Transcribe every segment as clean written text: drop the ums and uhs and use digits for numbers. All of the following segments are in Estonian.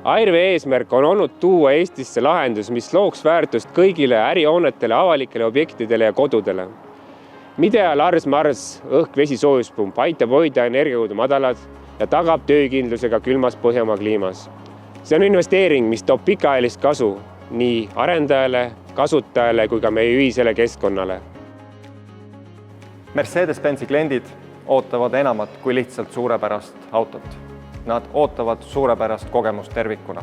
Airway eesmärk on olnud tuua Eestisse lahendus, mis looks väärtust kõigile ärihoonetele, avalikele objektidele ja kodudele. Midea Lars-Mars õhk-vesi-soojuspump aitab hoida energiakulude madalad ja tagab töökindlusega külmas Põhjamaa kliimas. See on investeering, mis toob pikaajalist kasu nii arendajale, kasutajale kui ka meie ühisele keskkonnale. Mercedes-Benzi kliendid ootavad enamat kui lihtsalt suurepärast autot. Nad ootavad suurepärast kogemust tervikuna.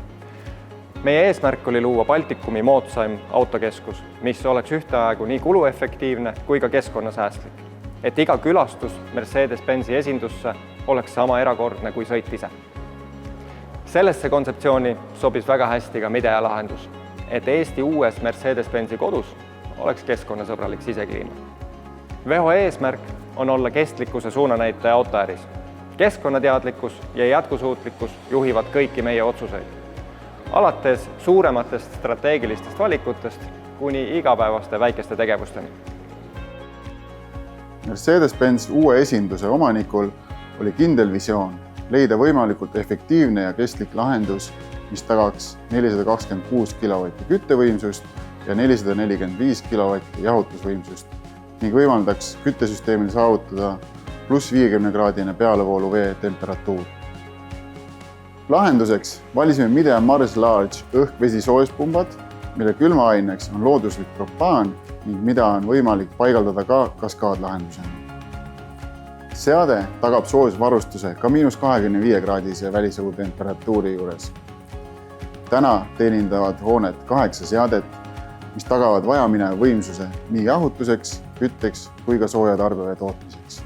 Meie eesmärk oli luua Baltikumi moodsaim autokeskus, mis oleks ühtaegu nii kuluefektiivne kui ka keskkonnasäästlik. Et iga külastus Mercedes-Benzi esindusse oleks sama erakordne kui sõit ise. Sellesse kontseptsiooni sobis väga hästi ka Midea lahendus, et Eesti uues Mercedes-Benzi kodus oleks keskkonnasõbralik sisekliima. Veho eesmärk on olla kestlikkuse suunanäitaja autoäris. Keskkonnateadlikkus ja jätkusuutlikkus juhivad kõiki meie otsuseid. Alates suurematest strateegilistest valikutest kuni igapäevaste väikeste tegevusteni. Mercedes-Benz uue esinduse omanikul oli kindel visioon leida võimalikult efektiivne ja kestlik lahendus, mis tagaks 426 kW küttevõimsust ja 445 kW jahutusvõimsust ning võimaldaks küttesüsteemil saavutada +50-kraadine pealevoolu vee temperatuur. Lahenduseks valisime Midea Mars Large õhk-vesi-soojuspumbad, mille külmaaineks on looduslik propaan ning mida on võimalik paigaldada ka kaskaadlahendusena. Seade tagab soojusvarustuse ka -25-kraadise välisõhutemperatuuri juures. Täna teenindavad hoonet 8 seadet, mis tagavad vajamineva võimsuse nii jahutuseks, kütteks kui ka sooja tarbevee tootmiseks.